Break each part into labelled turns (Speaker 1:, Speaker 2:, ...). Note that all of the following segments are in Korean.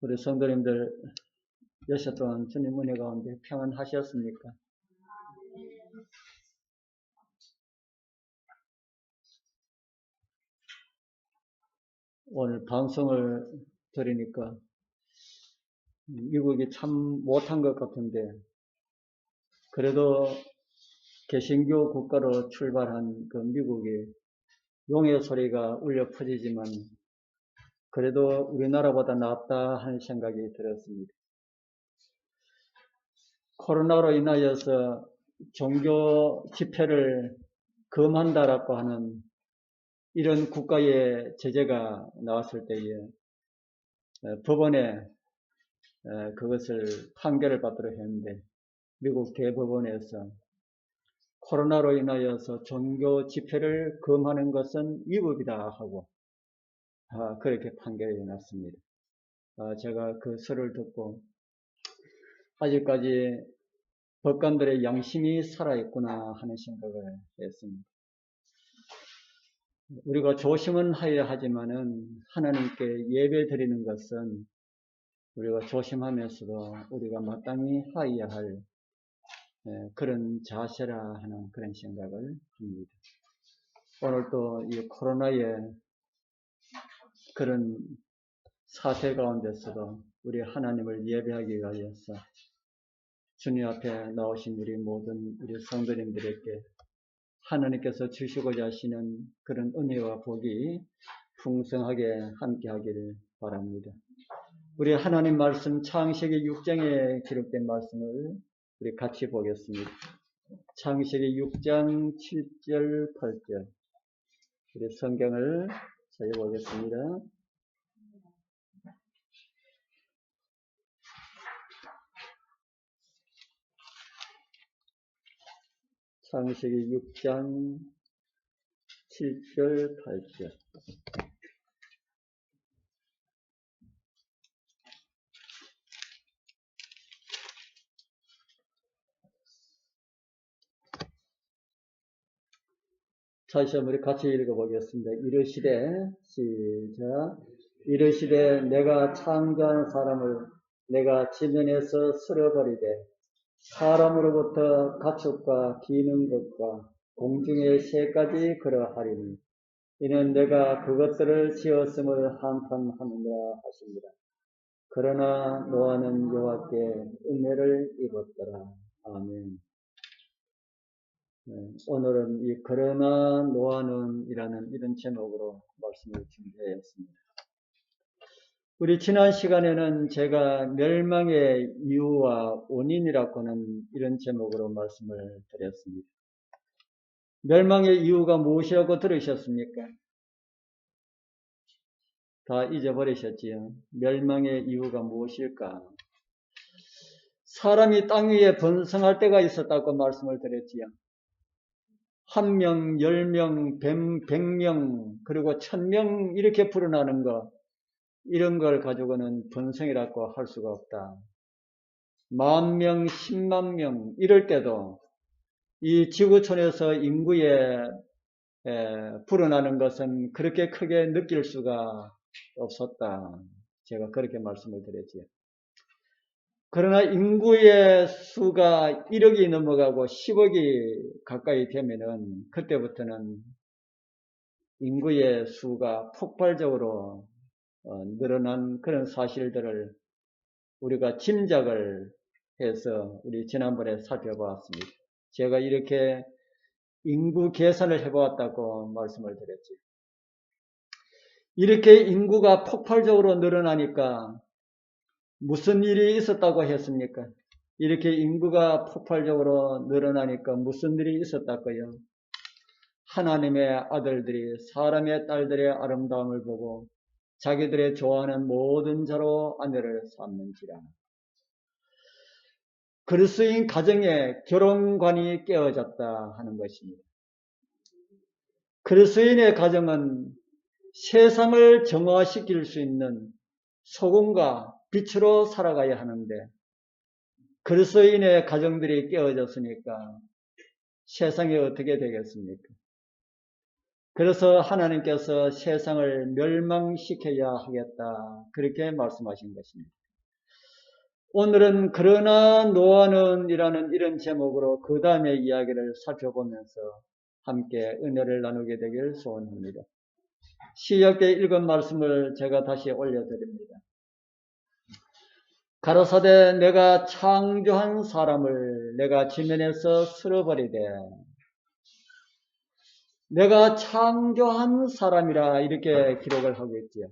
Speaker 1: 우리 성도님들 6시 동안 주님 은혜 가운데 평안하셨습니까? 오늘 방송을 들으니까 미국이 참 못한 것 같은데, 그래도 개신교 국가로 출발한 그 미국이 용의 소리가 울려 퍼지지만 그래도 우리나라보다 낫다 하는 생각이 들었습니다. 코로나로 인하여서 종교 집회를 금한다라고 하는 이런 국가의 제재가 나왔을 때에 법원에 그것을 판결을 받도록 했는데, 미국 대법원에서 코로나로 인하여서 종교 집회를 금하는 것은 위법이다 하고 그렇게 판결이 났습니다. 제가 그 설을 듣고 아직까지 법관들의 양심이 살아있구나 하는 생각을 했습니다. 우리가 조심은 하여야 하지만은 하나님께 예배 드리는 것은 우리가 조심하면서도 우리가 마땅히 하여야 할 그런 자세라 하는 그런 생각을 합니다. 오늘 또 이 코로나의 그런 사태 가운데서도 우리 하나님을 예배하기 위하여서 주님 앞에 나오신 우리 모든 우리 성도님들에게 하나님께서 주시고자 하시는 그런 은혜와 복이 풍성하게 함께하기를 바랍니다. 우리 하나님 말씀 창세기 6장에 기록된 말씀을 우리 같이 보겠습니다. 창세기 6장 7절 8절 우리 성경을 찾아보겠습니다. 창세기 6장 7절 8절 다시 한번 우리 같이 읽어보겠습니다. 이르시되 시작. 이르시되 내가 창조한 사람을 내가 지면에서 쓸어버리되 사람으로부터 가축과 기는 것과 공중의 새까지 그러하리니 이는 내가 그것들을 지었음을 한탄하느니라 하십니다. 그러나 노아는 여호와께 은혜를 입었더라. 아멘. 오늘은 이 그러나 노아는 이라는 이런 제목으로 말씀을 준비했습니다. 우리 지난 시간에는 제가 멸망의 이유와 원인이라고 하는 이런 제목으로 말씀을 드렸습니다. 멸망의 이유가 무엇이라고 들으셨습니까? 다 잊어버리셨지요? 멸망의 이유가 무엇일까? 사람이 땅 위에 번성할 때가 있었다고 말씀을 드렸지요. 1명, 10명, 100명, 그리고 1000명 이렇게 불어나는 것, 이런 걸 가지고는 번성이라고 할 수가 없다. 10,000명, 10만 명 이럴 때도 이 지구촌에서 인구에 불어나는 것은 그렇게 크게 느낄 수가 없었다. 제가 그렇게 말씀을 드렸지요. 그러나 인구의 수가 1억이 넘어가고 10억이 가까이 되면은 그때부터는 인구의 수가 폭발적으로 늘어난 그런 사실들을 우리가 짐작을 해서 우리 지난번에 살펴보았습니다. 제가 이렇게 인구 계산을 해보았다고 말씀을 드렸죠. 이렇게 인구가 폭발적으로 늘어나니까 무슨 일이 있었다고 했습니까? 이렇게 인구가 폭발적으로 늘어나니까 무슨 일이 있었다고요? 하나님의 아들들이 사람의 딸들의 아름다움을 보고 자기들의 좋아하는 모든 자로 아내를 삼는지라. 그리스도인 가정의 결혼관이 깨어졌다 하는 것입니다. 그리스도인의 가정은 세상을 정화시킬 수 있는 소금과 빛으로 살아가야 하는데 그리스도인의 가정들이 깨어졌으니까 세상이 어떻게 되겠습니까? 그래서 하나님께서 세상을 멸망시켜야 하겠다. 그렇게 말씀하신 것입니다. 오늘은 그러나 노아는 이라는 이런 제목으로 그 다음의 이야기를 살펴보면서 함께 은혜를 나누게 되길 소원합니다. 시작 때 읽은 말씀을 제가 다시 올려드립니다. 가로사대 내가 창조한 사람을 내가 지면에서 쓸어버리되 내가 창조한 사람이라 이렇게 기록을 하고 있지요.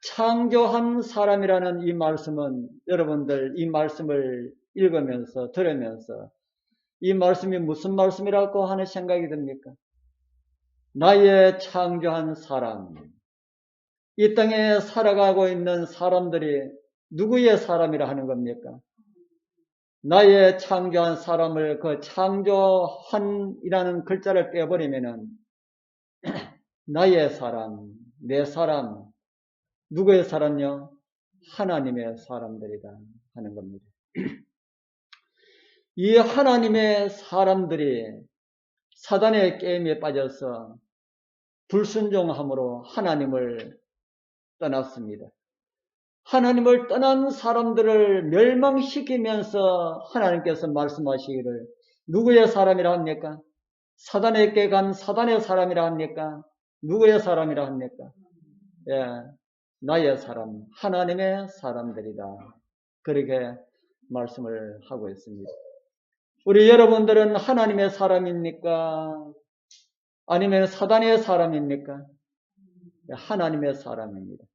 Speaker 1: 창조한 사람이라는 이 말씀은 여러분들 이 말씀을 읽으면서 들으면서 이 말씀이 무슨 말씀이라고 하는 생각이 듭니까? 나의 창조한 사람, 이 땅에 살아가고 있는 사람들이 누구의 사람이라 하는 겁니까? 나의 창조한 사람을 그 창조한이라는 글자를 빼버리면은 나의 사람, 내 사람, 누구의 사람요? 하나님의 사람들이다 하는 겁니다. 이 하나님의 사람들이 사단의 게임에 빠져서 불순종함으로 하나님을 떠났습니다. 하나님을 떠난 사람들을 멸망시키면서 하나님께서 말씀하시기를 누구의 사람이라 합니까? 사단에게 간 사단의 사람이라 합니까? 누구의 사람이라 합니까? 예, 나의 사람, 하나님의 사람들이다. 그렇게 말씀을 하고 있습니다. 우리 여러분들은 하나님의 사람입니까? 아니면 사단의 사람입니까? 하나님의 사람입니다.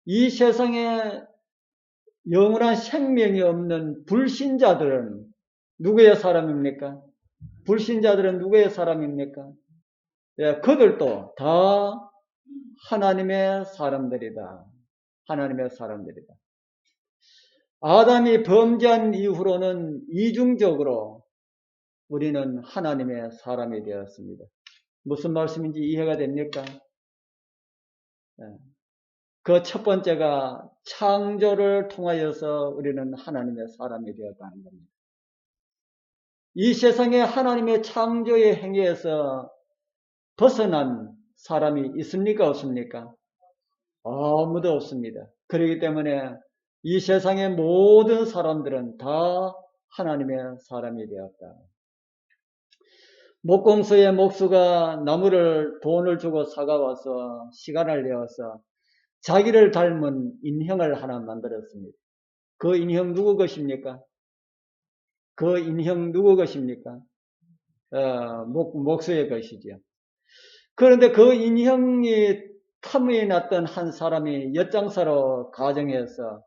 Speaker 1: 이 세상에 영원한 생명이 없는 불신자들은 누구의 사람입니까? 불신자들은 누구의 사람입니까? 예, 그들도 다 하나님의 사람들이다. 하나님의 사람들이다. 아담이 범죄한 이후로는 이중적으로 우리는 하나님의 사람이 되었습니다. 무슨 말씀인지 이해가 됩니까? 예. 그 첫 번째가 창조를 통하여서 우리는 하나님의 사람이 되었다는 겁니다. 이 세상에 하나님의 창조의 행위에서 벗어난 사람이 있습니까? 없습니까? 아무도 없습니다. 그렇기 때문에 이 세상의 모든 사람들은 다 하나님의 사람이 되었다. 목공소의 목수가 나무를 돈을 주고 사가와서 시간을 내어서 자기를 닮은 인형을 하나 만들었습니다. 그 인형 누구 것입니까? 그 인형 누구 것입니까? 목수의 것이죠. 그런데 그 인형이 탐이 났던 한 사람이 엿장사로 가정해서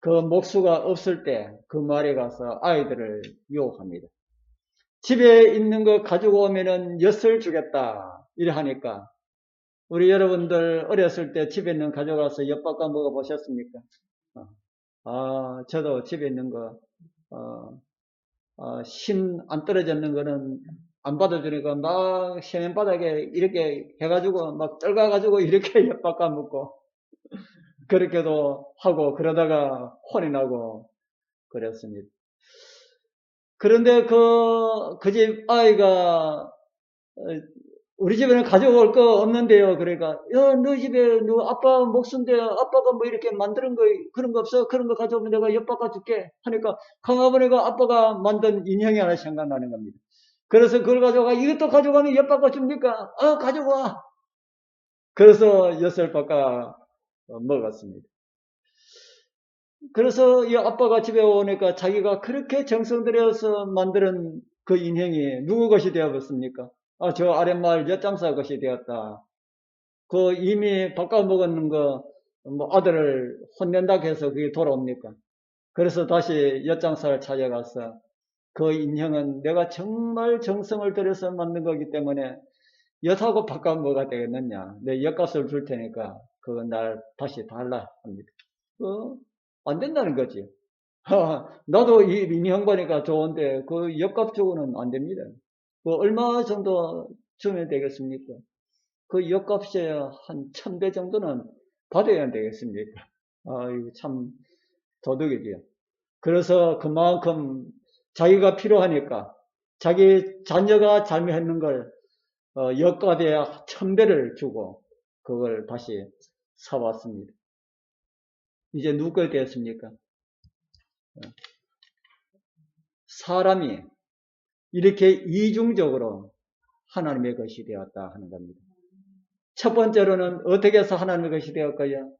Speaker 1: 그 목수가 없을 때 그 마을에 가서 아이들을 유혹합니다. 집에 있는 거 가지고 오면은 엿을 주겠다 이래 하니까 우리 여러분들 어렸을 때 집에 있는 거 가져가서 엿 바꿔 먹어 보셨습니까? 저도 집에 있는 거 신 안 떨어졌는 거는 안 받아주니까 막 세면 바닥에 이렇게 해가지고 막 떨가가지고 이렇게 엿 바꿔 먹고 그렇게도 하고 그러다가 혼이 나고 그랬습니다. 그런데 그 집 아이가 우리 집에는 가져올 거 없는데요. 그러니까 야, 너 집에 너 아빠 목숨인데 아빠가 뭐 이렇게 만드는 거 그런 거 없어? 그런 거 가져오면 내가 엿 바꿔 줄게 하니까 강아버니가 아빠가 만든 인형이 하나 생각나는 겁니다. 그래서 그걸 가져가 이것도 가져가면 엿 바꿔 줍니까? 가져와. 그래서 엿을 바꿔 먹었습니다. 그래서 이 아빠가 집에 오니까 자기가 그렇게 정성 들여서 만드는 그 인형이 누구 것이 되어버렸습니까? 저 아랫마을 엿장사 것이 되었다. 그 이미 바꿔 먹었는 거, 뭐 아들을 혼낸다고 해서 그게 돌아옵니까? 그래서 다시 엿장사를 찾아가서 그 인형은 내가 정말 정성을 들여서 만든 거기 때문에 엿하고 바꿔 먹어야 되겠느냐. 내 엿값을 줄 테니까 그거 날 다시 달라 합니다. 안 된다는 거지. 나도 이 인형 보니까 좋은데 그 엿값 주고는 안 됩니다. 그 얼마 정도 주면 되겠습니까? 그 엿값에 한 1000배 정도는 받아야 되겠습니까? 이거 참 도둑이지요. 그래서 그만큼 자기가 필요하니까 자기 자녀가 잘못했는 걸 엿값에 1000배를 주고 그걸 다시 사왔습니다. 이제 누구 거 되었습니까? 사람이 이렇게 이중적으로 하나님의 것이 되었다 하는 겁니다. 첫 번째로는 어떻게 해서 하나님의 것이 되었고요?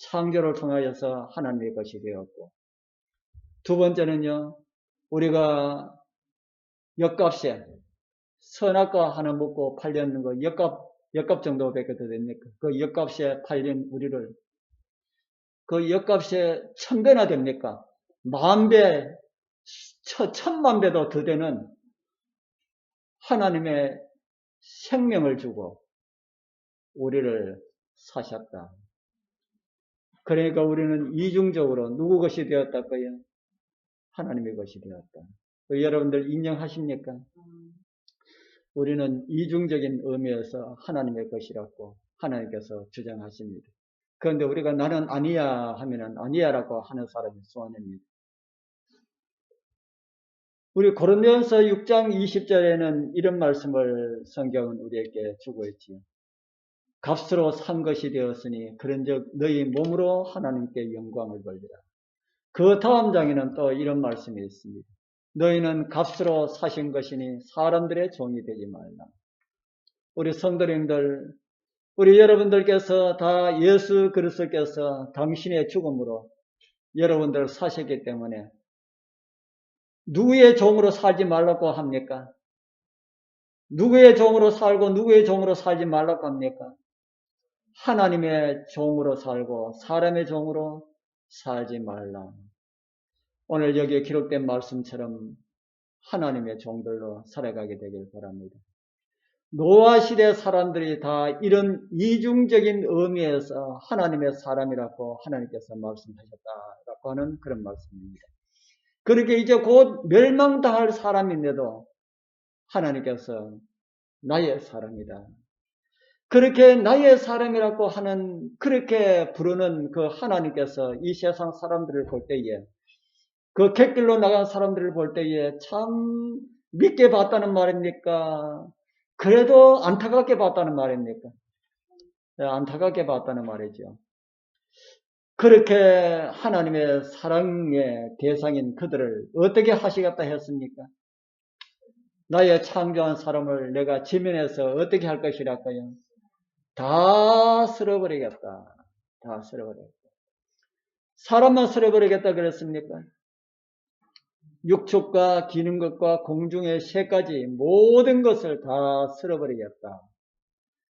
Speaker 1: 창조를 통하여서 하나님의 것이 되었고, 두 번째는요, 우리가 엿값에 선악과 하나 먹고 팔렸는 거 엿값 정도밖에 더 됩니까? 그 엿값에 팔린 우리를 그 엿값에 1000배나 됩니까? 10,000배, 10,000,000배도 더 되는 하나님의 생명을 주고 우리를 사셨다. 그러니까 우리는 이중적으로 누구 것이 되었다고요? 하나님의 것이 되었다. 여러분들 인정하십니까? 우리는 이중적인 의미에서 하나님의 것이라고 하나님께서 주장하십니다. 그런데 우리가 나는 아니야 하면은 아니야라고 하는 사람이 소원입니다. 우리 고린도전서 6장 20절에는 이런 말씀을 성경은 우리에게 주고 있지요. 값으로 산 것이 되었으니 그런즉 너희 몸으로 하나님께 영광을 돌리라. 그 다음 장에는 또 이런 말씀이 있습니다. 너희는 값으로 사신 것이니 사람들의 종이 되지 말라. 우리 성도님들, 우리 여러분들께서 다 예수 그리스도께서 당신의 죽음으로 여러분들을 사셨기 때문에 누구의 종으로 살지 말라고 합니까? 누구의 종으로 살고 누구의 종으로 살지 말라고 합니까? 하나님의 종으로 살고 사람의 종으로 살지 말라. 오늘 여기에 기록된 말씀처럼 하나님의 종들로 살아가게 되길 바랍니다. 노아 시대 사람들이 다 이런 이중적인 의미에서 하나님의 사람이라고 하나님께서 말씀하셨다라고 하는 그런 말씀입니다. 그렇게 이제 곧 멸망당할 사람인데도 하나님께서 나의 사람이다. 그렇게 나의 사람이라고 하는 그렇게 부르는 그 하나님께서 이 세상 사람들을 볼 때에 그 객길로 나간 사람들을 볼 때에 참 믿게 봤다는 말입니까? 그래도 안타깝게 봤다는 말입니까? 네, 안타깝게 봤다는 말이죠. 그렇게 하나님의 사랑의 대상인 그들을 어떻게 하시겠다 했습니까? 나의 창조한 사람을 내가 지면에서 어떻게 할 것이랄까요? 다 쓸어버리겠다. 다 쓸어버리겠다. 사람만 쓸어버리겠다 그랬습니까? 육축과 기는 것과 공중의 새까지 모든 것을 다 쓸어버리겠다.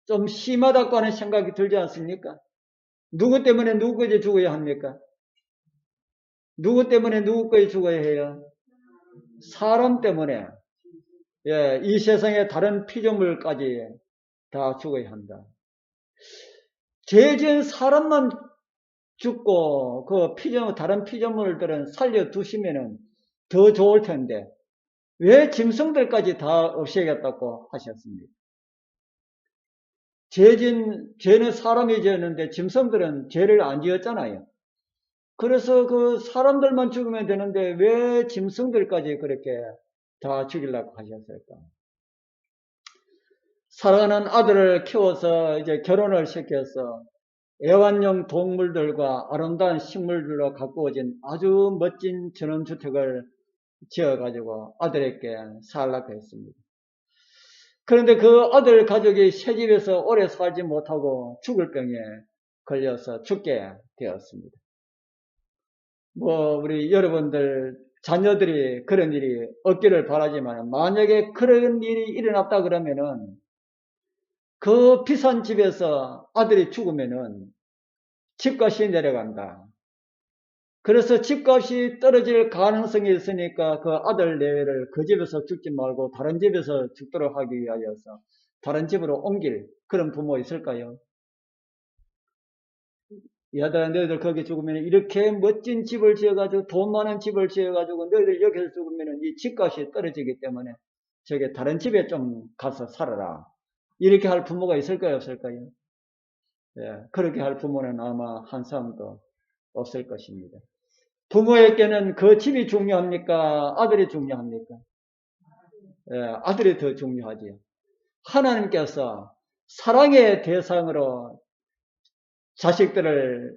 Speaker 1: 좀 심하다고 하는 생각이 들지 않습니까? 누구 때문에 누구까지 죽어야 합니까? 누구 때문에 누구까지 죽어야 해요? 사람 때문에. 예, 이 세상의 다른 피조물까지 다 죽어야 한다. 죄 지은 사람만 죽고 다른 피조물들은 살려두시면은 더 좋을 텐데 왜 짐승들까지 다 없애겠다고 하셨습니까? 죄는 사람이 지었는데 짐승들은 죄를 안 지었잖아요. 그래서 그 사람들만 죽으면 되는데 왜 짐승들까지 그렇게 다 죽이려고 하셨을까? 사랑하는 아들을 키워서 이제 결혼을 시켜서 애완용 동물들과 아름다운 식물들로 가꾸어진 아주 멋진 전원주택을 지어가지고 아들에게 살라고 했습니다. 그런데 그 아들 가족이 새집에서 오래 살지 못하고 죽을 병에 걸려서 죽게 되었습니다. 우리 여러분들 자녀들이 그런 일이 없기를 바라지만 만약에 그런 일이 일어났다 그러면은 그 비싼 집에서 아들이 죽으면은 집값이 내려간다. 그래서 집값이 떨어질 가능성이 있으니까 그 아들 내외를 그 집에서 죽지 말고 다른 집에서 죽도록 하기 위하여서 다른 집으로 옮길 그런 부모 있을까요? 얘들아 너희들 거기 죽으면 이렇게 멋진 집을 지어가지고 돈 많은 집을 지어가지고 너희들 여기서 죽으면 이 집값이 떨어지기 때문에 저기 다른 집에 좀 가서 살아라. 이렇게 할 부모가 있을까요? 없을까요? 예, 그렇게 할 부모는 아마 한 사람도 없을 것입니다. 부모에게는 그 집이 중요합니까? 아들이 중요합니까? 예, 아들이 더 중요하지요. 하나님께서 사랑의 대상으로 자식들을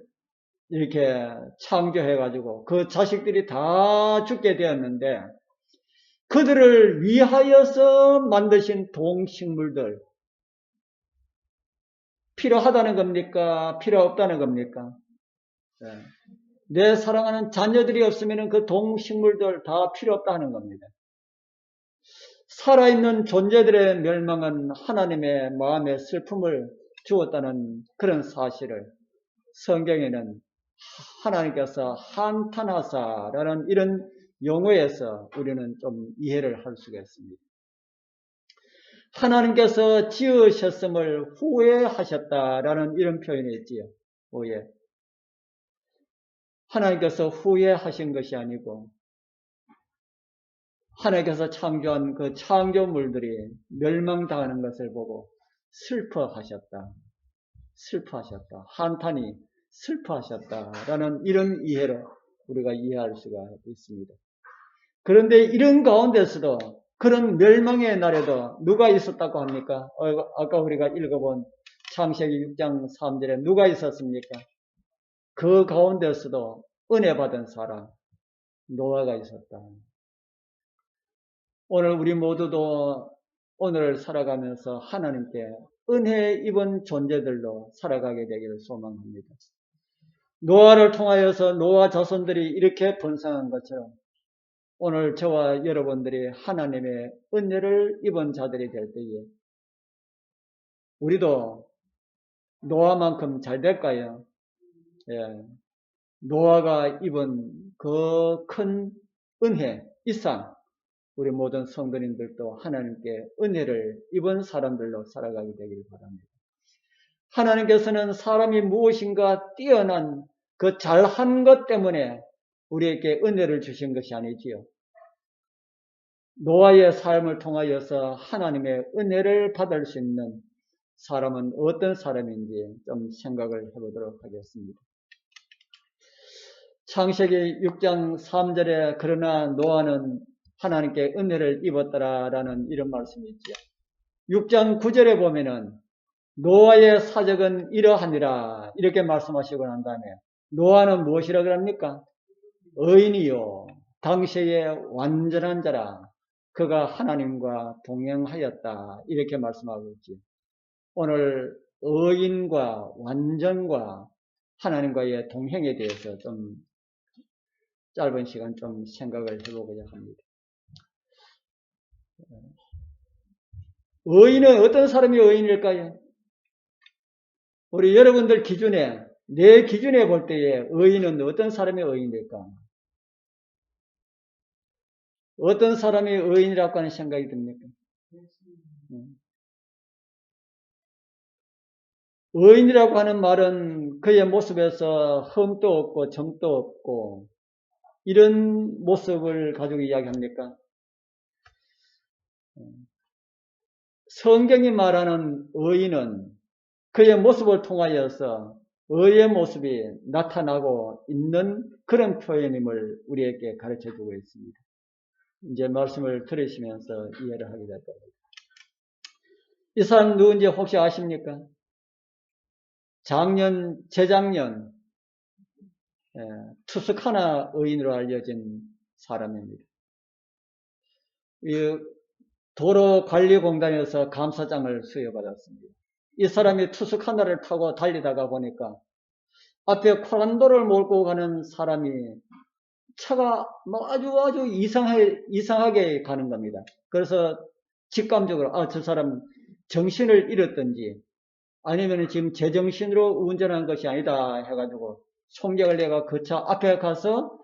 Speaker 1: 이렇게 창조해가지고 그 자식들이 다 죽게 되었는데 그들을 위하여서 만드신 동식물들 필요하다는 겁니까? 필요 없다는 겁니까? 네. 내 사랑하는 자녀들이 없으면 그 동식물들 다 필요 없다는 겁니다. 살아있는 존재들의 멸망은 하나님의 마음에 슬픔을 주었다는 그런 사실을 성경에는 하나님께서 한탄하사라는 이런 용어에서 우리는 좀 이해를 할 수가 있습니다. 하나님께서 지으셨음을 후회하셨다라는 이런 표현이 있지요. 후회. 하나님께서 후회하신 것이 아니고 하나님께서 창조한 그 창조물들이 멸망당하는 것을 보고 슬퍼하셨다. 한탄이 슬퍼하셨다라는 이런 이해로 우리가 이해할 수가 있습니다. 그런데 이런 가운데서도 그런 멸망의 날에도 누가 있었다고 합니까? 아까 우리가 읽어본 창세기 6장 3절에 누가 있었습니까? 그 가운데서도 은혜 받은 사람 노아가 있었다. 오늘 우리 모두도 오늘을 살아가면서 하나님께 은혜 입은 존재들로 살아가게 되기를 소망합니다. 노아를 통하여서 노아 자손들이 이렇게 번성한 것처럼 오늘 저와 여러분들이 하나님의 은혜를 입은 자들이 될 때에 우리도 노아만큼 잘 될까요? 예. 노아가 입은 그 큰 은혜 이상 우리 모든 성도님들도 하나님께 은혜를 입은 사람들로 살아가게 되길 바랍니다. 하나님께서는 사람이 무엇인가 뛰어난 그 잘한 것 때문에 우리에게 은혜를 주신 것이 아니지요. 노아의 삶을 통하여서 하나님의 은혜를 받을 수 있는 사람은 어떤 사람인지 좀 생각을 해보도록 하겠습니다. 창세기 6장 3절에 그러나 노아는 하나님께 은혜를 입었더라라는 이런 말씀이 있죠. 6장 9절에 보면은 노아의 사적은 이러하니라 이렇게 말씀하시고 난 다음에 노아는 무엇이라고 합니까? 의인이요 당시에 완전한 자라 그가 하나님과 동행하였다 이렇게 말씀하고 있지. 오늘 의인과 완전과 하나님과의 동행에 대해서 좀 짧은 시간 좀 생각을 해보고자 합니다. 의인은 어떤 사람이 의인일까요? 우리 여러분들 기준에 내 기준에 볼 때에 의인은 어떤 사람이 의인일까? 어떤 사람이 의인이라고 하는 생각이 듭니까? 의인이라고 하는 말은 그의 모습에서 흠도 없고 정도 없고 이런 모습을 가지고 이야기합니까? 성경이 말하는 의인은 그의 모습을 통하여서 의의 모습이 나타나고 있는 그런 표현임을 우리에게 가르쳐주고 있습니다. 이제 말씀을 들으시면서 이해를 하게 될 겁니다. 이 사람 누군지 혹시 아십니까? 재작년 투스카나 의인으로 알려진 사람입니다. 이 도로관리공단에서 감사장을 수여받았습니다. 이 사람이 투스카나를 타고 달리다가 보니까 앞에 코란도를 몰고 가는 사람이 차가 아주 이상하게 가는 겁니다. 그래서 직감적으로 저 사람 정신을 잃었든지 아니면 지금 제정신으로 운전한 것이 아니다 해가지고 속력을 내가 그 차 앞에 가서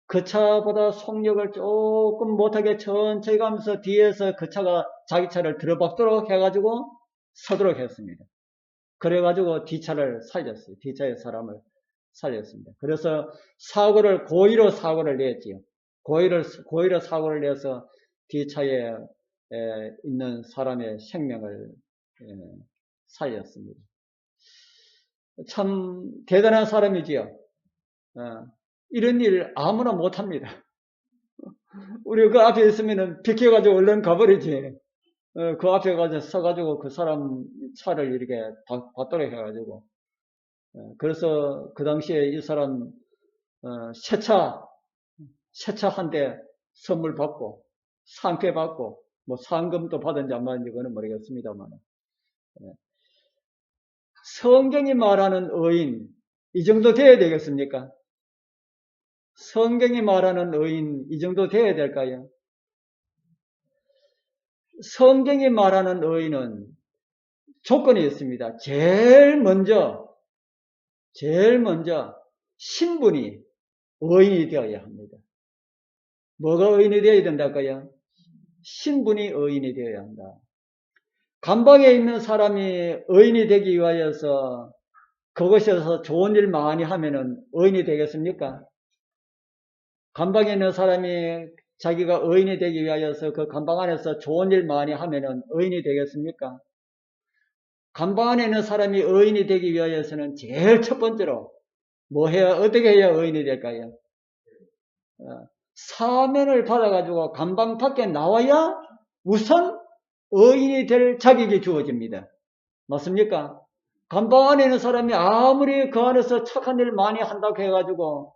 Speaker 1: 그 차보다 속력을 조금 못하게 천천히 가면서 뒤에서 그 차가 자기 차를 들어박도록 해가지고 서도록 했습니다. 그래가지고 뒷차를 살렸어요. 뒷차의 사람을 살렸습니다. 그래서 고의로 사고를 냈지요. 고의로 사고를 내서 뒷차에 있는 사람의 생명을 살렸습니다. 참 대단한 사람이지요. 이런 일 아무나 못합니다. 우리 그 앞에 있으면 비켜가지고 얼른 가버리지. 그 앞에 가서 서가지고 그 사람 차를 이렇게 받도록 해가지고, 그래서 그 당시에 이 사람, 새차 한 대 선물 받고, 상패 받고, 뭐 상금도 받은지 안 받은지 그거는 모르겠습니다만, 성경이 말하는 의인, 이 정도 돼야 되겠습니까? 성경이 말하는 의인, 이 정도 돼야 될까요? 성경이 말하는 의인은 조건이 있습니다. 제일 먼저 신분이 의인이 되어야 합니다. 뭐가 의인이 되어야 된다고요? 신분이 의인이 되어야 한다. 감방에 있는 사람이 의인이 되기 위하여서 그것에서 좋은 일 많이 하면은 의인이 되겠습니까? 감방에 있는 사람이 자기가 의인이 되기 위하여서 그 감방 안에서 좋은 일 많이 하면은 의인이 되겠습니까? 감방 안에 있는 사람이 의인이 되기 위하여서는 제일 첫 번째로 뭐 해야, 어떻게 해야 의인이 될까요? 사면을 받아가지고 감방 밖에 나와야 우선 의인이 될 자격이 주어집니다. 맞습니까? 감방 안에 있는 사람이 아무리 그 안에서 착한 일 많이 한다고 해가지고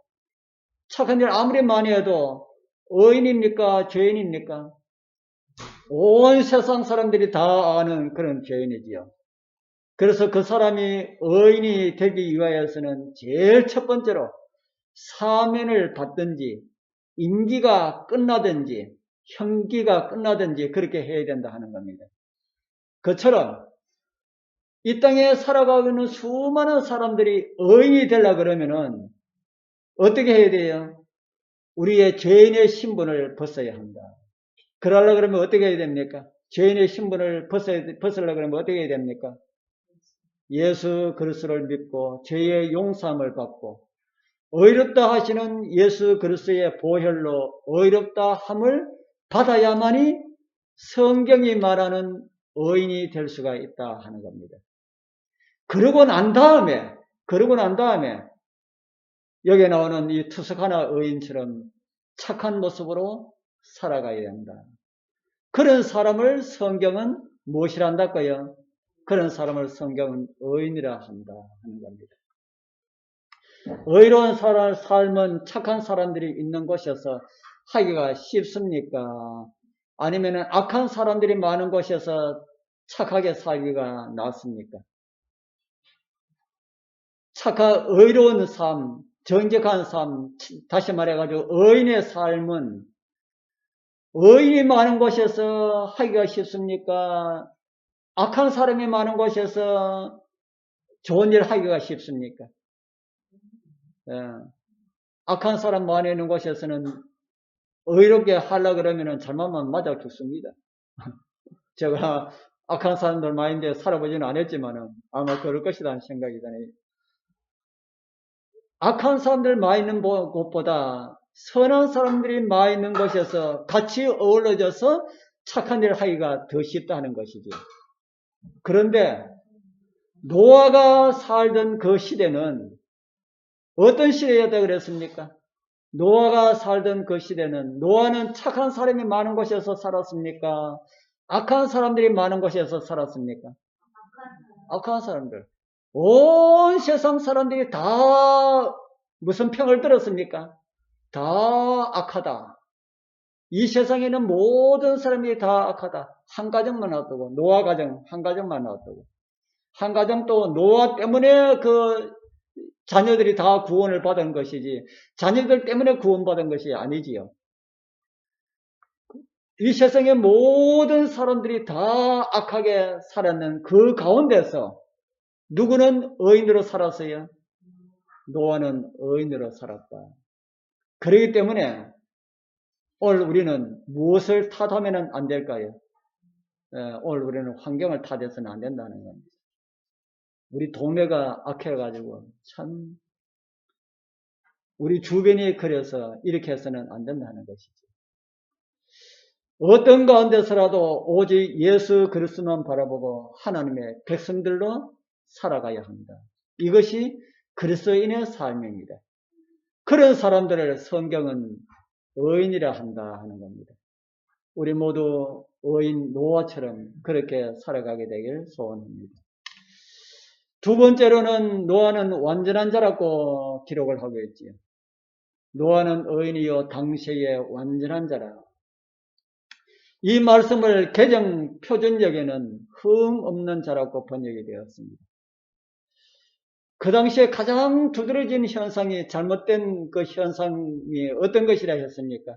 Speaker 1: 착한 일 아무리 많이 해도 의인입니까? 죄인입니까? 온 세상 사람들이 다 아는 그런 죄인이지요. 그래서 그 사람이 의인이 되기 위하여서는 제일 첫 번째로 사면을 받든지 임기가 끝나든지 형기가 끝나든지 그렇게 해야 된다 하는 겁니다. 그처럼 이 땅에 살아가고 있는 수많은 사람들이 의인이 되려고 그러면은 어떻게 해야 돼요? 우리의 죄인의 신분을 벗어야 한다. 그러려고 그러면 어떻게 해야 됩니까? 죄인의 신분을 벗으려고 그러면 어떻게 해야 됩니까? 예수 그리스도를 믿고 죄의 용서함을 받고 의롭다 하시는 예수 그리스도의 보혈로 의롭다 함을 받아야만이 성경이 말하는 의인이 될 수가 있다 하는 겁니다. 그러고 난 다음에 여기에 나오는 이 투스카나 의인처럼 착한 모습으로 살아가야 된다. 그런 사람을 성경은 무엇이라 한다고요? 그런 사람을 성경은 의인이라 한다 하는 겁니다. 의로운 삶은 착한 사람들이 있는 곳에서 하기가 쉽습니까? 아니면 악한 사람들이 많은 곳에서 착하게 살기가 낫습니까? 착한 의로운 삶, 정직한 삶, 다시 말해가지고 의인의 삶은 의인이 많은 곳에서 하기가 쉽습니까? 악한 사람이 많은 곳에서 좋은 일 하기가 쉽습니까? 예. 악한 사람 많이 있는 곳에서는 의롭게 하려고 그러면 잘못만 맞아 죽습니다. 제가 악한 사람들 많이 있는데 살아보지는 않았지만은 아마 그럴 것이다 하는 생각이 드네요. 악한 사람들 많이 있는 곳보다 선한 사람들이 많이 있는 곳에서 같이 어우러져서 착한 일을 하기가 더 쉽다는 것이지. 그런데 노아가 살던 그 시대는 어떤 시대였다 그랬습니까? 노아가 살던 그 시대는 노아는 착한 사람이 많은 곳에서 살았습니까? 악한 사람들이 많은 곳에서 살았습니까? 악한 사람들. 온 세상 사람들이 다 무슨 평을 들었습니까? 다 악하다. 이 세상에는 모든 사람이 다 악하다. 한 가정만 놔두고 노아 가정 한 가정만 놔두고 한 가정도 노아 때문에 그 자녀들이 다 구원을 받은 것이지 자녀들 때문에 구원받은 것이 아니지요. 이 세상의 모든 사람들이 다 악하게 살았는 그 가운데서 누구는 의인으로 살았어요? 노아는 의인으로 살았다. 그렇기 때문에 오늘 우리는 무엇을 탓하면 안 될까요? 오늘 우리는 환경을 탓해서는 안 된다는 겁니다. 우리 동네가 악해가지고 참 우리 주변이 그래서 이렇게 해서는 안 된다는 것이죠. 어떤 가운데서라도 오직 예수 그리스도만 바라보고 하나님의 백성들로 살아가야 합니다. 이것이 그리스도인의 삶입니다. 그런 사람들을 성경은 의인이라 한다 하는 겁니다. 우리 모두 의인 노아처럼 그렇게 살아가게 되길 소원합니다. 두 번째로는 노아는 완전한 자라고 기록을 하고 있지요. 노아는 의인이요 당시의 완전한 자라. 이 말씀을 개정 표준역에는 흠 없는 자라고 번역이 되었습니다. 그 당시에 가장 두드러진 현상이 잘못된 그 현상이 어떤 것이라 했습니까?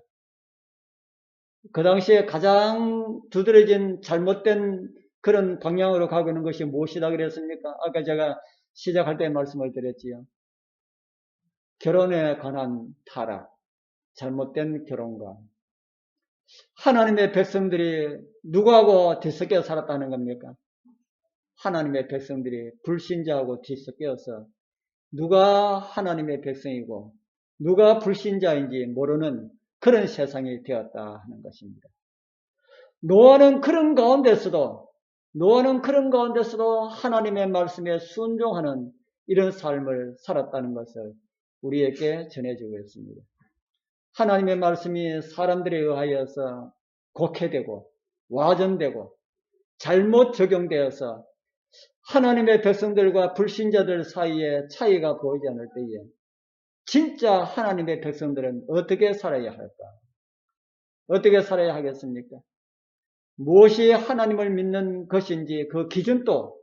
Speaker 1: 그 당시에 가장 두드러진 잘못된 그런 방향으로 가고 있는 것이 무엇이다 그랬습니까? 아까 제가 시작할 때 말씀을 드렸지요. 결혼에 관한 타락, 잘못된 결혼관. 하나님의 백성들이 누구하고 뒤섞여 살았다는 겁니까? 하나님의 백성들이 불신자하고 뒤섞여서 누가 하나님의 백성이고 누가 불신자인지 모르는 그런 세상이 되었다 하는 것입니다. 노아는 그런 가운데서도 하나님의 말씀에 순종하는 이런 삶을 살았다는 것을 우리에게 전해주고 있습니다. 하나님의 말씀이 사람들에 의하여서 곡해되고 와전되고 잘못 적용되어서 하나님의 백성들과 불신자들 사이에 차이가 보이지 않을 때에 진짜 하나님의 백성들은 어떻게 살아야 할까? 어떻게 살아야 하겠습니까? 무엇이 하나님을 믿는 것인지 그 기준도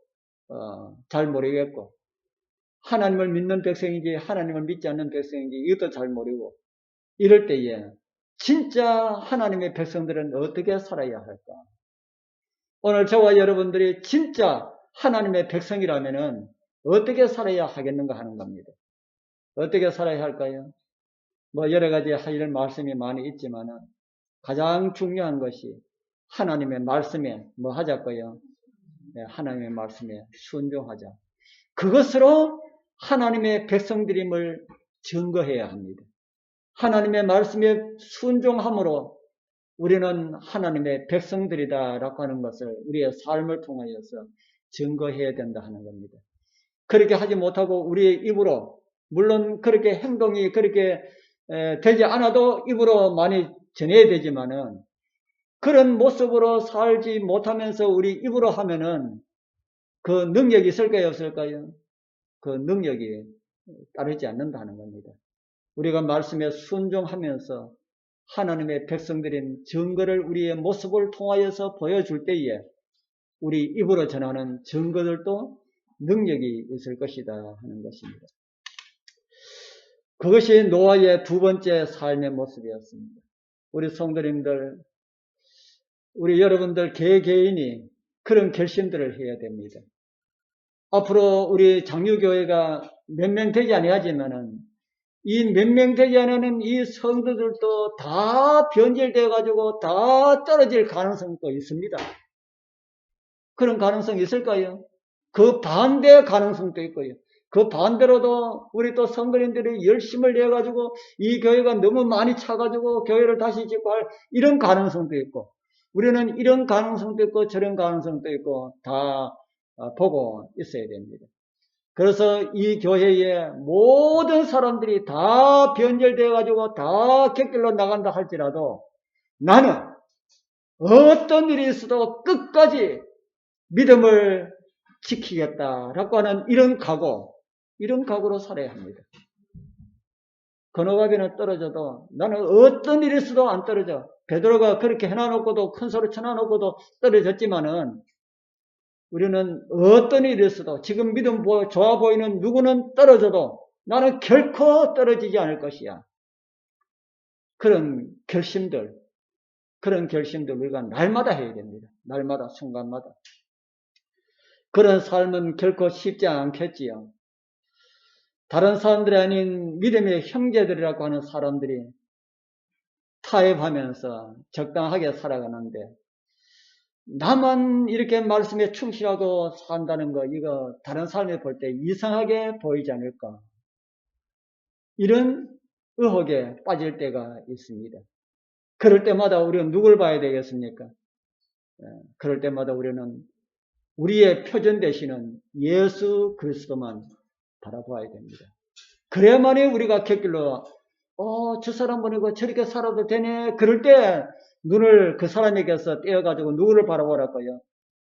Speaker 1: 잘 모르겠고, 하나님을 믿는 백성인지 하나님을 믿지 않는 백성인지 이것도 잘 모르고, 이럴 때에 진짜 하나님의 백성들은 어떻게 살아야 할까? 오늘 저와 여러분들이 진짜 하나님의 백성이라면은 어떻게 살아야 하겠는가 하는 겁니다. 어떻게 살아야 할까요? 뭐 여러 가지 할 말씀이 많이 있지만은 가장 중요한 것이 하나님의 말씀에 뭐 하자고요? 네, 하나님의 말씀에 순종하자. 그것으로 하나님의 백성들임을 증거해야 합니다. 하나님의 말씀에 순종함으로 우리는 하나님의 백성들이다라고 하는 것을 우리의 삶을 통하여서 증거해야 된다 하는 겁니다. 그렇게 하지 못하고 우리의 입으로, 물론 그렇게 행동이 그렇게 되지 않아도 입으로 많이 전해야 되지만은 그런 모습으로 살지 못하면서 우리 입으로 하면은 그 능력이 있을까요, 없을까요? 그 능력이 따르지 않는다는 겁니다. 우리가 말씀에 순종하면서 하나님의 백성들인 증거를 우리의 모습을 통하여서 보여줄 때에 우리 입으로 전하는 증거들도 능력이 있을 것이다 하는 것입니다. 그것이 노아의 두 번째 삶의 모습이었습니다. 우리 성도님들, 우리 여러분들 개개인이 그런 결심들을 해야 됩니다. 앞으로 우리 장유교회가 몇 명 되지 아니하지만은 이 몇 명 되지 않는 이 성도들도 다 변질되어 가지고 다 떨어질 가능성도 있습니다. 그런 가능성이 있을까요? 그 반대 가능성도 있고요. 그 반대로도 우리 또 성도님들이 열심을 내 가지고 이 교회가 너무 많이 차 가지고 교회를 다시 짓고 할 이런 가능성도 있고, 우리는 이런 가능성도 있고 저런 가능성도 있고 다 보고 있어야 됩니다. 그래서 이 교회의 모든 사람들이 다 변절되어 가지고 다 객길로 나간다 할지라도 나는 어떤 일이 있어도 끝까지 믿음을 지키겠다라고 하는 이런 각오로 살아야 합니다. 건어가비는 떨어져도 나는 어떤 일이 있어도 안 떨어져. 베드로가 그렇게 해놔놓고도 큰 소리 쳐놔놓고도 떨어졌지만은 우리는 어떤 일이 있어도 지금 믿음 좋아 보이는 누구는 떨어져도 나는 결코 떨어지지 않을 것이야. 그런 결심들 우리가 날마다 해야 됩니다. 날마다, 순간마다. 그런 삶은 결코 쉽지 않겠지요. 다른 사람들이 아닌 믿음의 형제들이라고 하는 사람들이 타협하면서 적당하게 살아가는데 나만 이렇게 말씀에 충실하고 산다는 거, 이거 다른 사람이 볼 때 이상하게 보이지 않을까? 이런 의혹에 빠질 때가 있습니다. 그럴 때마다 우리는 누굴 봐야 되겠습니까? 그럴 때마다 우리는 우리의 표준 되시는 예수 그리스도만 바라보아야 됩니다. 그래야만이 우리가 객길로 저 사람 보내고 저렇게 살아도 되네. 그럴 때 눈을 그 사람에게서 떼어가지고 누구를 바라보라고요?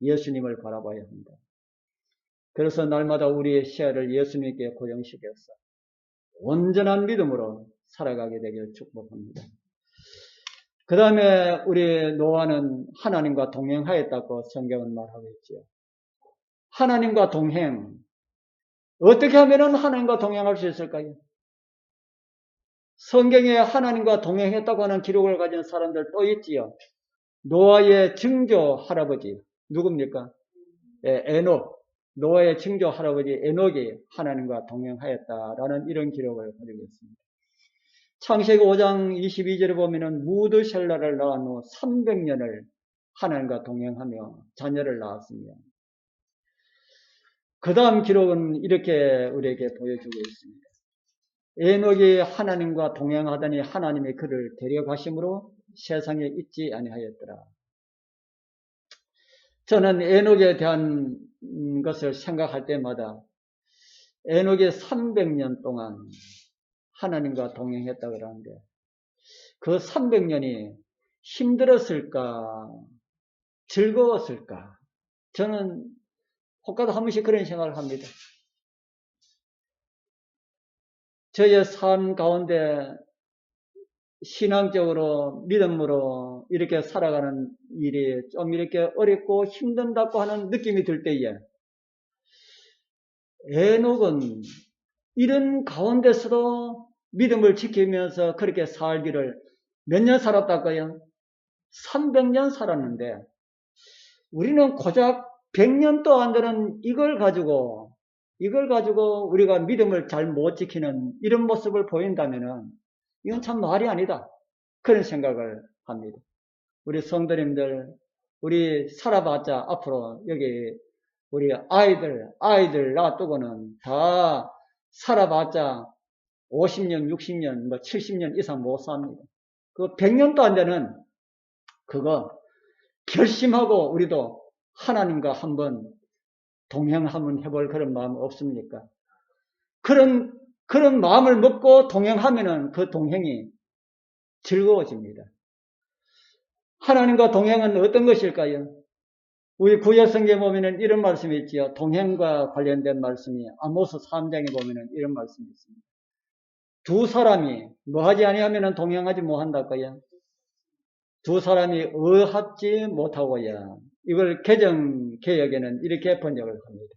Speaker 1: 예수님을 바라봐야 합니다. 그래서 날마다 우리의 시야를 예수님께 고정시켜서 온전한 믿음으로 살아가게 되길 축복합니다. 그 다음에 우리 노아는 하나님과 동행하였다고 성경은 말하고 있지요. 하나님과 동행. 어떻게 하면 하나님과 동행할 수 있을까요? 성경에 하나님과 동행했다고 하는 기록을 가진 사람들 또 있지요. 노아의 증조 할아버지 누굽니까? 에녹. 노아의 증조 할아버지 에녹이 하나님과 동행하였다라는 이런 기록을 가지고 있습니다. 창세기 5장 22절에 보면은 무드셀라를 낳은 후 300년을 하나님과 동행하며 자녀를 낳았습니다. 그 다음 기록은 이렇게 우리에게 보여주고 있습니다. 에녹이 하나님과 동행하더니 하나님이 그를 데려가심으로 세상에 있지 아니하였더라. 저는 에녹에 대한 것을 생각할 때마다 에녹이 300년 동안 하나님과 동행했다고 그러는데 그 300년이 힘들었을까? 즐거웠을까? 저는 혹가도 한 번씩 그런 생각을 합니다. 저의 삶 가운데 신앙적으로 믿음으로 이렇게 살아가는 일이 좀 이렇게 어렵고 힘든다고 하는 느낌이 들 때에 에녹은 이런 가운데서도 믿음을 지키면서 그렇게 살기를 몇 년 살았다고요? 300년 살았는데 우리는 고작 100년도 안 되는 이걸 가지고 우리가 믿음을 잘 못 지키는 이런 모습을 보인다면은 이건 참 말이 아니다. 그런 생각을 합니다. 우리 성도님들, 우리 살아봤자 앞으로 여기 우리 아이들 놔두고는 다 살아봤자 50년, 60년, 뭐 70년 이상 못 삽니다. 그 100년도 안 되는 그거 결심하고 우리도 하나님과 한번 동행 한번 해볼 그런 마음 없습니까? 그런 마음을 먹고 동행하면은 그 동행이 즐거워집니다. 하나님과 동행은 어떤 것일까요? 우리 구약성경에 보면은 이런 말씀이 있지요. 동행과 관련된 말씀이 아모스 3장에 보면은 이런 말씀이 있습니다. 두 사람이 뭐 하지 아니하면은 동행하지 못한다고요. 두 사람이 의합지 못하고야. 이걸 개정개혁에는 이렇게 번역을 합니다.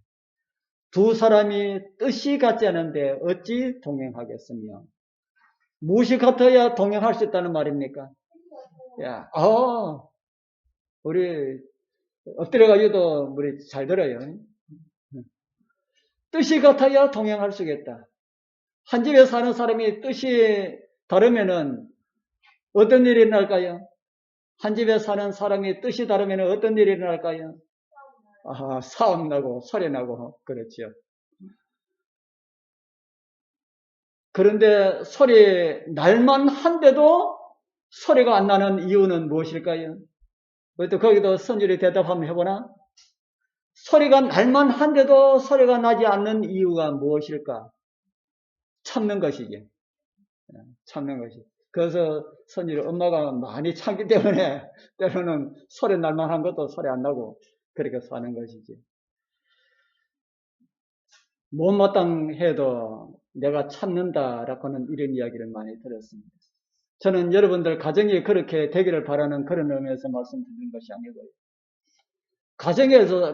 Speaker 1: 두 사람이 뜻이 같지 않은데 어찌 동행하겠으며. 무엇이 같아야 동행할 수 있다는 말입니까? 야, 우리 엎드려가지고도 우리 잘 들어요. 뜻이 같아야 동행할 수 있겠다. 한 집에 사는 사람이 뜻이 다르면은 어떤 일이 일어날까요? 한 집에 사는 사람이 뜻이 다르면 어떤 일이 일어날까요? 싸움 나고 소리 나고 그렇죠. 그런데 소리 날만 한데도 소리가 안 나는 이유는 무엇일까요? 또 거기도 선율이 대답 한번 해보나? 소리가 날만 한데도 소리가 나지 않는 이유가 무엇일까? 참는 것이지. 참는 것이. 그래서 선율이 엄마가 많이 참기 때문에 때로는 소리 날만 한 것도 소리 안 나고 그렇게 사는 것이지. 못마땅해도 내가 참는다라고는 이런 이야기를 많이 들었습니다. 저는 여러분들 가정이 그렇게 되기를 바라는 그런 의미에서 말씀드리는 것이 아니고요.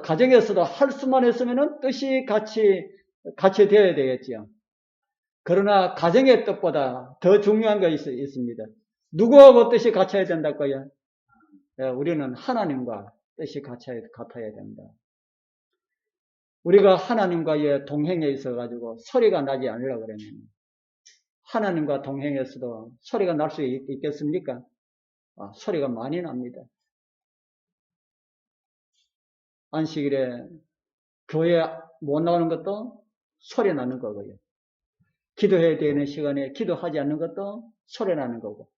Speaker 1: 가정에서도 할 수만 했으면 뜻이 같이 되어야 되겠지요. 그러나 가정의 뜻보다 더 중요한 것이 있습니다. 누구하고 뜻이 같아야 된다고요? 우리는 하나님과 뜻이 같아야 된다. 우리가 하나님과의 동행에 있어 가지고 소리가 나지 않으려고 그러면 하나님과 동행에서도 소리가 날 수 있겠습니까? 소리가 많이 납니다. 안식일에 교회 못 나오는 것도 소리 나는 거고요. 기도해야 되는 시간에 기도하지 않는 것도 소리 나는 거고,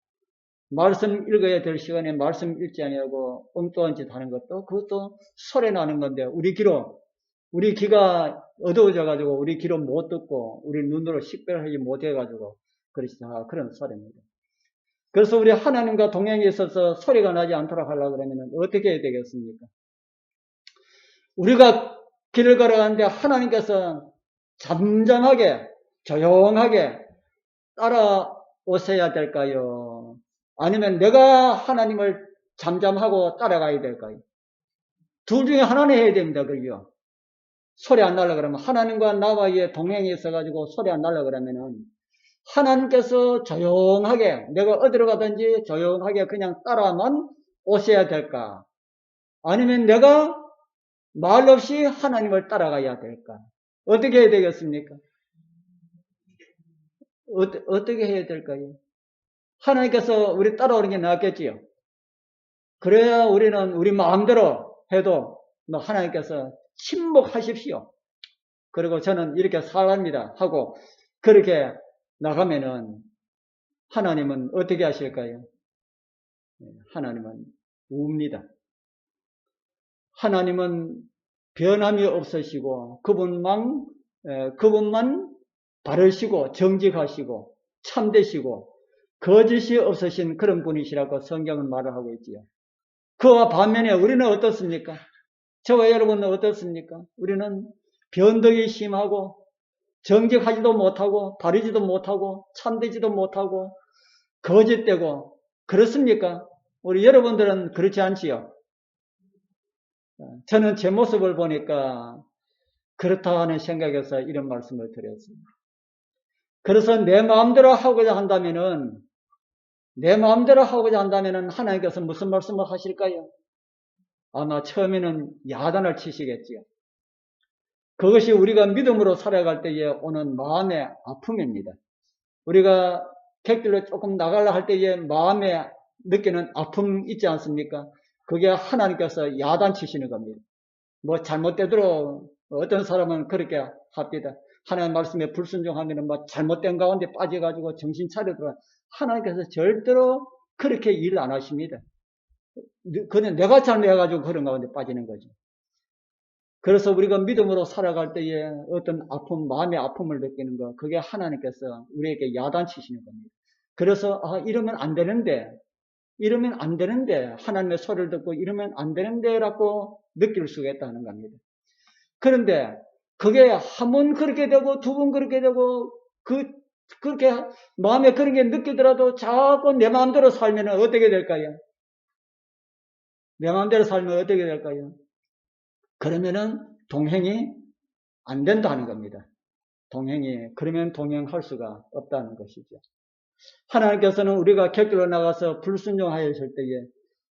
Speaker 1: 말씀 읽어야 될 시간에 말씀 읽지 아니하고 엉뚱한 짓 하는 것도 그것도 소리 나는 건데 우리 귀가 어두워져 가지고 우리 귀로 못 듣고 우리 눈으로 식별하지 못해 가지고 그런 소리입니다. 그래서 우리 하나님과 동행에 있어서 소리가 나지 않도록 하려고 그러면 어떻게 해야 되겠습니까? 우리가 길을 걸어가는데 하나님께서 잠잠하게, 조용하게 따라오셔야 될까요? 아니면 내가 하나님을 잠잠하고 따라가야 될까요? 둘 중에 하나는 해야 됩니다, 그죠? 소리 안 날라 그러면, 하나님과 나와의 동행이 있어가지고 소리 안 날라 그러면은, 하나님께서 조용하게, 내가 어디로 가든지 조용하게 그냥 따라만 오셔야 될까? 아니면 내가 말 없이 하나님을 따라가야 될까? 어떻게 해야 되겠습니까? 어떻게 해야 될까요? 하나님께서 우리 따라오는 게 낫겠지요. 그래야 우리는 우리 마음대로 해도 하나님께서 침묵하십시오. 그리고 저는 이렇게 살랍니다 하고 그렇게 나가면은 하나님은 어떻게 하실까요? 하나님은 웁니다. 하나님은 변함이 없으시고 그분만 바르시고 정직하시고 참되시고 거짓이 없으신 그런 분이시라고 성경은 말을 하고 있지요. 그와 반면에 우리는 어떻습니까? 저와 여러분은 어떻습니까? 우리는 변덕이 심하고 정직하지도 못하고 바르지도 못하고 참되지도 못하고 거짓되고 그렇습니까? 우리 여러분들은 그렇지 않지요? 저는 제 모습을 보니까 그렇다 하는 생각에서 이런 말씀을 드렸습니다. 그래서 내 마음대로 하고자 한다면은 하나님께서 무슨 말씀을 하실까요? 아마 처음에는 야단을 치시겠지요. 그것이 우리가 믿음으로 살아갈 때에 오는 마음의 아픔입니다. 우리가 객길로 조금 나가려 할 때에 마음에 느끼는 아픔 있지 않습니까? 그게 하나님께서 야단치시는 겁니다. 뭐 잘못되도록 어떤 사람은 그렇게 합니다. 하나님 말씀에 불순종하면 뭐 잘못된 가운데 빠져가지고 정신 차려들어. 하나님께서 절대로 그렇게 일 안 하십니다. 그냥 내가 잘못해가지고 그런 가운데 빠지는 거죠. 그래서 우리가 믿음으로 살아갈 때에 어떤 아픔, 마음의 아픔을 느끼는 거, 그게 하나님께서 우리에게 야단치시는 겁니다. 그래서 이러면 안 되는데, 하나님의 소리를 듣고 이러면 안 되는데 라고 느낄 수가 있다는 겁니다. 그런데 그게 한 번 그렇게 되고 두 번 그렇게 되고 그렇게 마음에 그런 게 느끼더라도 자꾸 내 마음대로 살면 어떻게 될까요? 내 마음대로 살면 어떻게 될까요? 그러면은 동행이 안 된다는 겁니다. 그러면 동행할 수가 없다는 것이죠. 하나님께서는 우리가 객길로 나가서 불순종하였을 때에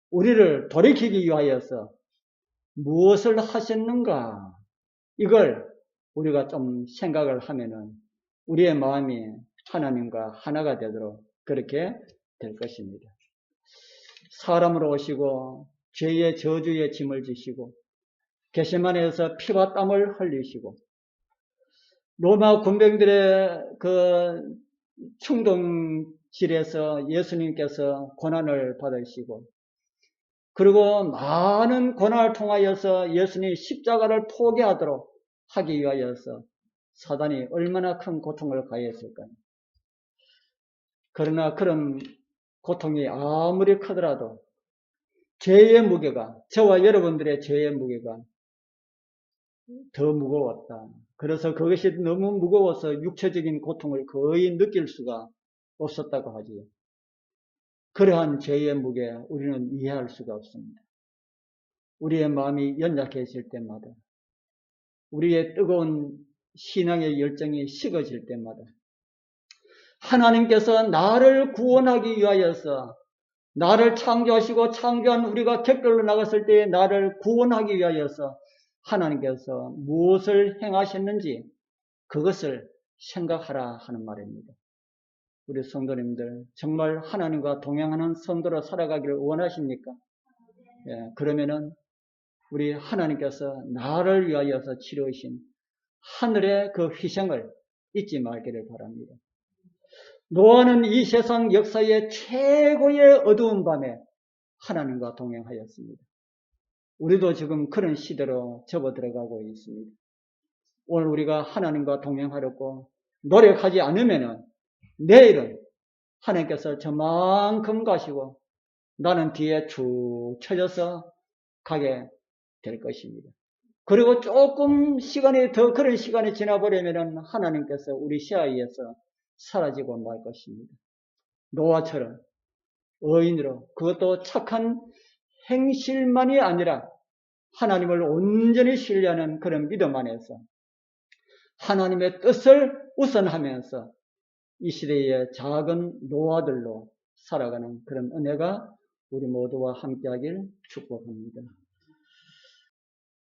Speaker 1: 우리를 돌이키기 위하여서 무엇을 하셨는가? 이걸 우리가 좀 생각을 하면은 우리의 마음이 하나님과 하나가 되도록 그렇게 될 것입니다. 사람으로 오시고 죄의 저주의 짐을 지시고 겟세마네에서 피와 땀을 흘리시고 로마 군병들의 그 충동질에서 예수님께서 고난을 받으시고 그리고 많은 고난을 통하여서 예수님이 십자가를 포기하도록 하기 위하여서 사단이 얼마나 큰 고통을 가했을까요? 그러나 그런 고통이 아무리 크더라도 죄의 무게가, 저와 여러분들의 죄의 무게가 더 무거웠다. 그래서 그것이 너무 무거워서 육체적인 고통을 거의 느낄 수가 없었다고 하지요. 그러한 죄의 무게 우리는 이해할 수가 없습니다. 우리의 마음이 연약해질 때마다 우리의 뜨거운 신앙의 열정이 식어질 때마다 하나님께서 나를 구원하기 위하여서 나를 창조하시고 창조한 우리가 객길로 나갔을 때에 나를 구원하기 위하여서 하나님께서 무엇을 행하셨는지 그것을 생각하라 하는 말입니다. 우리 성도님들 정말 하나님과 동행하는 성도로 살아가기를 원하십니까? 예, 그러면은 우리 하나님께서 나를 위하여서 치르신 하늘의 그 희생을 잊지 말기를 바랍니다. 노아는 이 세상 역사의 최고의 어두운 밤에 하나님과 동행하였습니다. 우리도 지금 그런 시대로 접어 들어가고 있습니다. 오늘 우리가 하나님과 동행하려고 노력하지 않으면 내일은 하나님께서 저만큼 가시고 나는 뒤에 쭉 쳐져서 가게 될 것입니다. 그리고 조금 시간이 더 그런 시간이 지나버리면 하나님께서 우리 사이에서 사라지고 말 것입니다. 노아처럼 의인으로, 그것도 착한 행실만이 아니라 하나님을 온전히 신뢰하는 그런 믿음 안에서 하나님의 뜻을 우선하면서 이 시대의 작은 노아들로 살아가는 그런 은혜가 우리 모두와 함께하길 축복합니다.